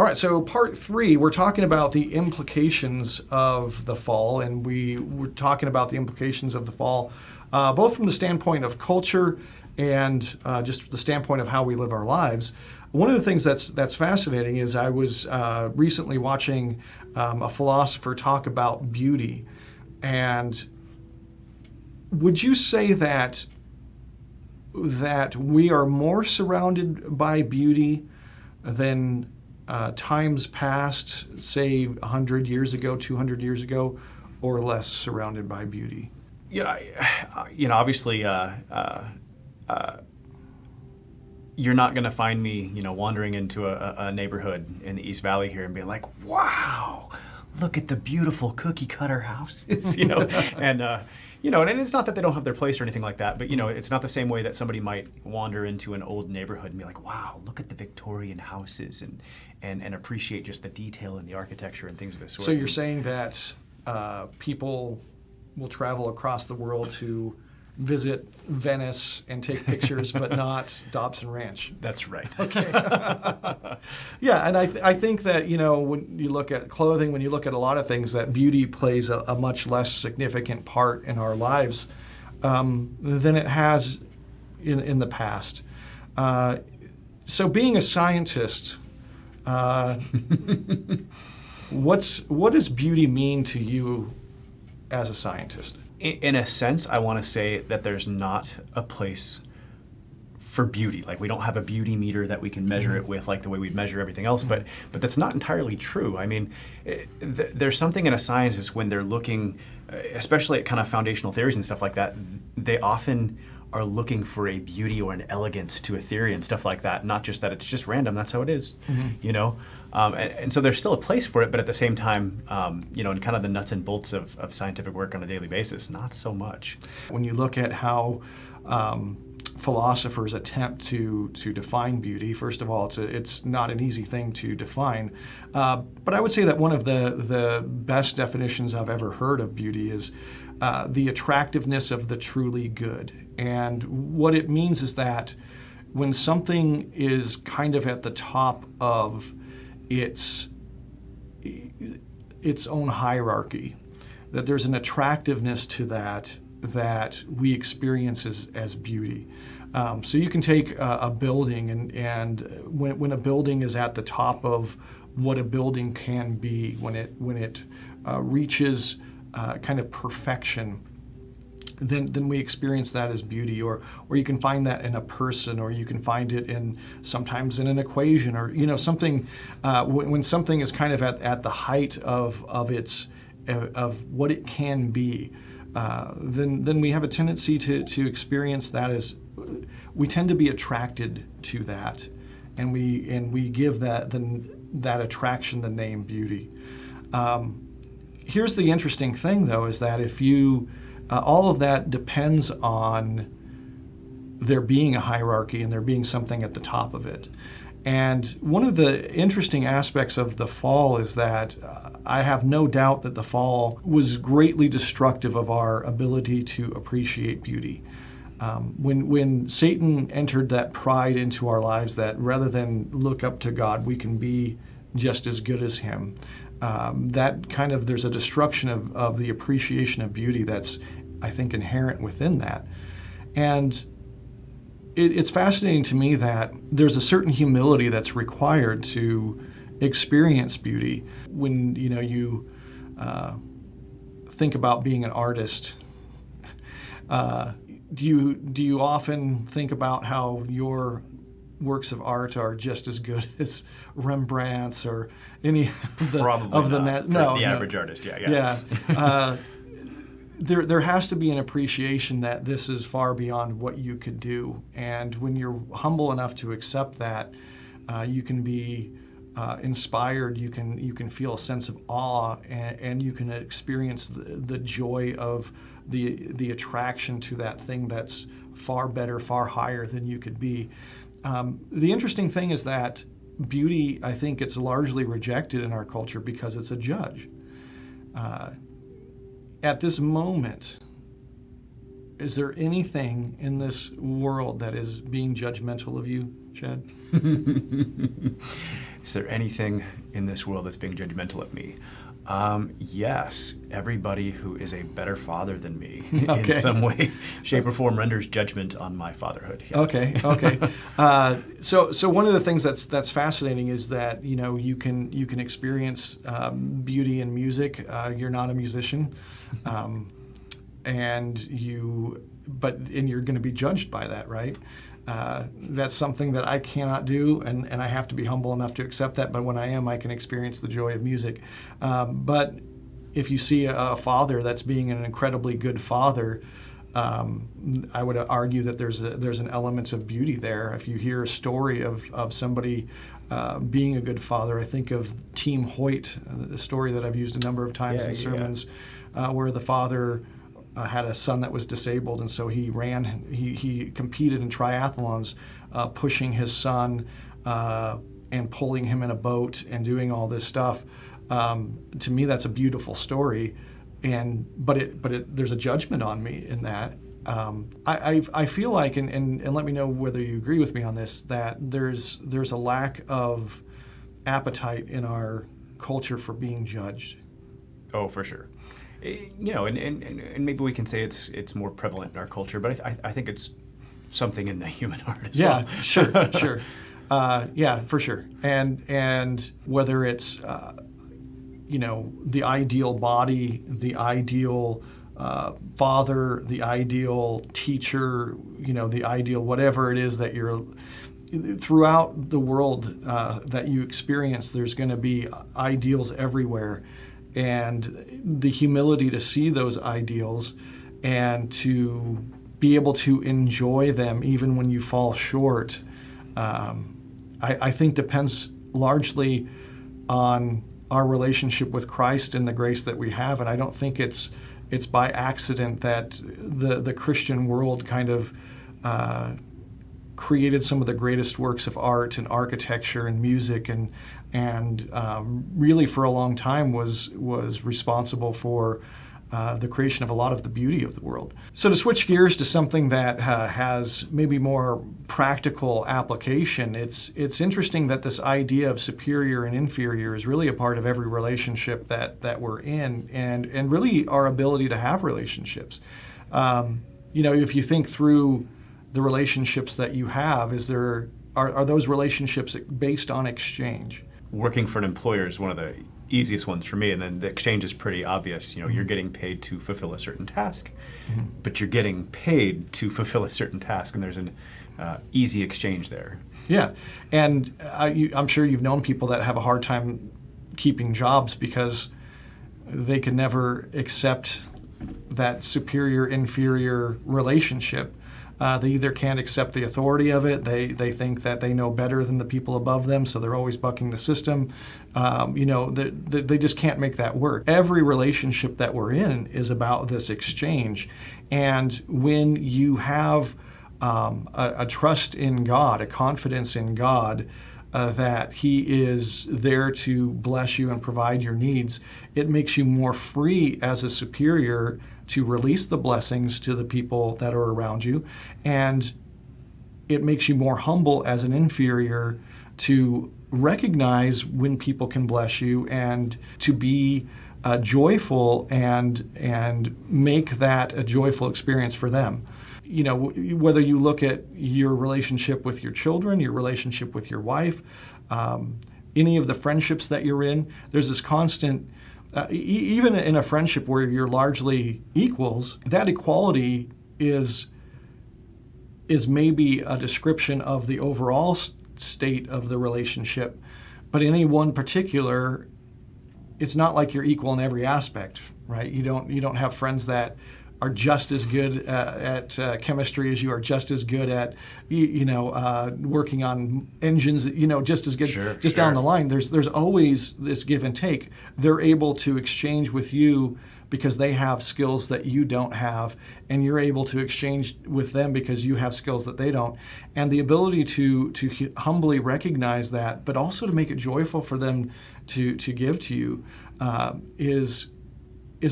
right, so part 3, we're talking about the implications of the fall, and we're talking about the implications of the fall, both from the standpoint of culture and just the standpoint of how we live our lives. One of the things that's fascinating is I was recently watching a philosopher talk about beauty, and would you say that we are more surrounded by beauty than times past, say 100 years ago, 200 years ago, or less surrounded by beauty? Obviously, you're not going to find me, wandering into a neighborhood in the East Valley here and being like, wow, look at the beautiful cookie cutter houses, and it's not that they don't have their place or anything like that, but it's not the same way that somebody might wander into an old neighborhood and be like, wow, look at the Victorian houses and appreciate just the detail in the architecture and things of this sort. So you're saying that people will travel across the world to visit Venice and take pictures, but not Dobson Ranch. That's right. Okay. Yeah, and I think that, when you look at clothing, when you look at a lot of things, that beauty plays a much less significant part in our lives than it has in the past. So being a scientist, what does beauty mean to you as a scientist? In a sense, I want to say that there's not a place for beauty. Like, we don't have a beauty meter that we can measure it with, like the way we measure everything else. But that's not entirely true. I mean, there's something in a scientist when they're looking, especially at kind of foundational theories and stuff like that, they often are looking for a beauty or an elegance to a theory and stuff like that. Not just that it's just random, that's how it is, And so there's still a place for it, but at the same time, in kind of the nuts and bolts of scientific work on a daily basis, not so much. When you look at how philosophers attempt to define beauty, first of all, it's not an easy thing to define. But I would say that one of the best definitions I've ever heard of beauty is the attractiveness of the truly good. And what it means is that when something is kind of at the top of its own hierarchy, that there's an attractiveness to that we experience as beauty. So you can take a building, and when a building is at the top of what a building can be, when it reaches kind of perfection, then we experience that as beauty. Or you can find that in a person, or you can find it sometimes in an equation, or something. When something is kind of at the height of what it can be, then we have a tendency to experience that as, we tend to be attracted to that, and we give that attraction the name beauty. Here's the interesting thing, though, is that if you all of that depends on there being a hierarchy and there being something at the top of it. And one of the interesting aspects of the fall is that I have no doubt that the fall was greatly destructive of our ability to appreciate beauty. When Satan entered that pride into our lives, that rather than look up to God, we can be just as good as him, there's a destruction of the appreciation of beauty that's, I think, inherent within that. And it's fascinating to me that there's a certain humility that's required to experience beauty. When you think about being an artist, do you often think about how your works of art are just as good as Rembrandt's or any of the average artist? Yeah. There has to be an appreciation that this is far beyond what you could do, and when you're humble enough to accept that, you can be inspired. You can feel a sense of awe, and you can experience the joy of the attraction to that thing that's far better, far higher than you could be. The interesting thing is that beauty, I think, it's largely rejected in our culture because it's a judge. At this moment, is there anything in this world that is being judgmental of you, Chad? Is there anything in this world that's being judgmental of me? Yes, everybody who is a better father than me Okay. in some way, shape, or form renders judgment on my fatherhood. Yes. Okay. So one of the things that's fascinating is that you can experience beauty in music. You're not a musician, and you're going to be judged by that, right? That's something that I cannot do, and I have to be humble enough to accept that. But when I am, I can experience the joy of music. But if you see a father that's being an incredibly good father, I would argue that there's an element of beauty there. If you hear a story of somebody being a good father, I think of Team Hoyt, a story that I've used a number of times in sermons, where the father had a son that was disabled, and so he competed in triathlons, pushing his son and pulling him in a boat and doing all this stuff. To me, that's a beautiful story, but there's a judgment on me in that. I feel like, and let me know whether you agree with me on this, that there's a lack of appetite in our culture for being judged. Oh, for sure. And maybe we can say it's more prevalent in our culture, but I think it's something in the human heart as well. Yeah, sure. Yeah, for sure. And whether it's the ideal body, the ideal father, the ideal teacher, the ideal whatever it is that you're throughout the world that you experience, there's going to be ideals everywhere. And the humility to see those ideals and to be able to enjoy them even when you fall short, I think depends largely on our relationship with Christ and the grace that we have. And I don't think it's by accident that the Christian world kind of created some of the greatest works of art and architecture and music and really for a long time was responsible for the creation of a lot of the beauty of the world. So to switch gears to something that has maybe more practical application, it's interesting that this idea of superior and inferior is really a part of every relationship that we're in, and really our ability to have relationships. If you think through the relationships that you have, are those relationships based on exchange? Working for an employer is one of the easiest ones for me, and then the exchange is pretty obvious. You're getting paid to fulfill a certain task, but you're getting paid to fulfill a certain task, and there's an easy exchange there. Yeah, and I'm sure you've known people that have a hard time keeping jobs because they can never accept that superior-inferior relationship. They either can't accept the authority of it, they think that they know better than the people above them, so they're always bucking the system. They just can't make that work. Every relationship that we're in is about this exchange. And when you have a trust in God, a confidence in God, that He is there to bless you and provide your needs, it makes you more free as a superior to release the blessings to the people that are around you, and it makes you more humble as an inferior to recognize when people can bless you and to be joyful and make that a joyful experience for them. Whether you look at your relationship with your children, your relationship with your wife, any of the friendships that you're in, there's this constant even in a friendship where you're largely equals, that equality is maybe a description of the overall state of the relationship. But in any one particular, it's not like you're equal in every aspect, right? You don't have friends that are just as good at chemistry as you are, just as good at working on engines, just as good, down the line. There's always this give and take. They're able to exchange with you because they have skills that you don't have, and you're able to exchange with them because you have skills that they don't. And the ability to humbly recognize that, but also to make it joyful for them to give to you, is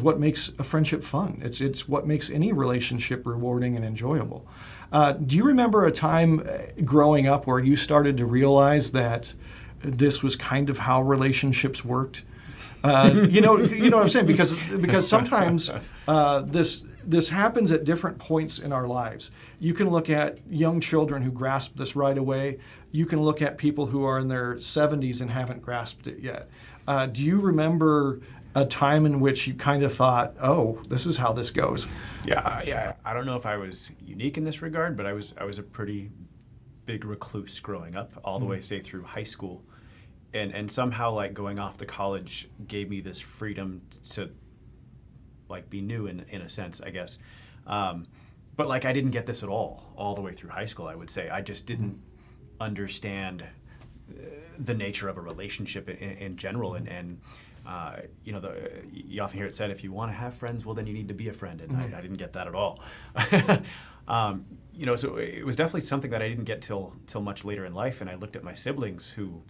what makes a friendship fun. It's what makes any relationship rewarding and enjoyable. Do you remember a time growing up where you started to realize that this was kind of how relationships worked. You know what I'm saying? Because sometimes this happens at different points in our lives. You can look at young children who grasp this right away. You can look at people who are in their 70s and haven't grasped it yet. Do you remember a time in which you kind of thought, oh, this is how this goes? Yeah. I don't know if I was unique in this regard, but I was a pretty big recluse growing up, all the way, say, through high school. And somehow, like, going off to college gave me this freedom to, like, be new in a sense, I guess. But, like, I didn't get this at all the way through high school, I would say. I just didn't understand the nature of a relationship in general. And you know, you often hear it said, if you want to have friends, well, then you need to be a friend. And I didn't get that at all. You know, so it was definitely something that I didn't get till much later in life. And I looked at my siblings who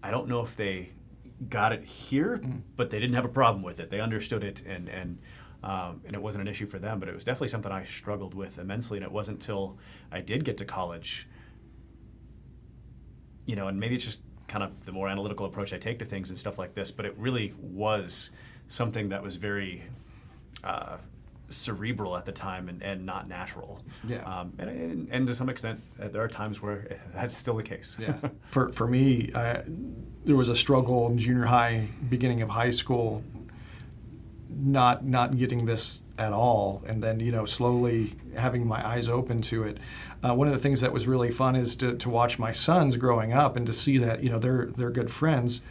I don't know if they got it here, but they didn't have a problem with it. They understood it, and it wasn't an issue for them. But it was definitely something I struggled with immensely. And it wasn't until I did get to college, you know, and maybe it's just kind of the more analytical approach I take to things and stuff like this, but it really was something that was very cerebral at the time and not natural. Yeah. And to some extent, there are times where that's still the case. Yeah. For me, there was a struggle in junior high, beginning of high school, not getting this at all, and then, you know, slowly having my eyes open to it. One of the things that was really fun is to watch my sons growing up and to see that, you know, they're good friends.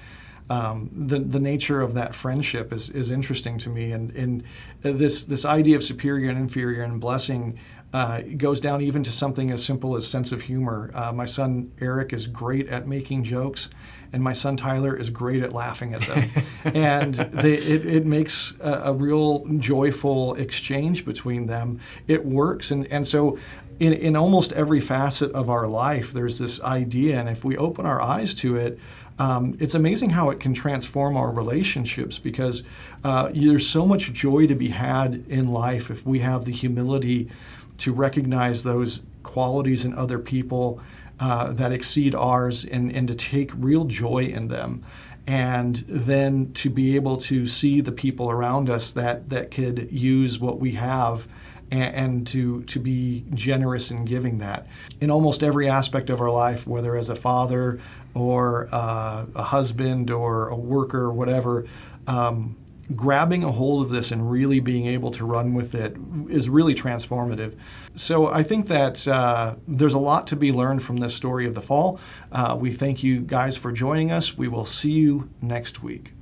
The nature of that friendship is interesting to me, and this idea of superior and inferior and blessing goes down even to something as simple as sense of humor. My son Eric is great at making jokes, and my son Tyler is great at laughing at them. And it makes a real joyful exchange between them. It works, and so in almost every facet of our life, there's this idea, and if we open our eyes to it, it's amazing how it can transform our relationships, because there's so much joy to be had in life if we have the humility to recognize those qualities in other people that exceed ours, and to take real joy in them. And then to be able to see the people around us that could use what we have, and to be generous in giving that. In almost every aspect of our life, whether as a father or a husband or a worker or whatever, grabbing a hold of this and really being able to run with it is really transformative. So I think that there's a lot to be learned from this story of the fall. We thank you guys for joining us. We will see you next week.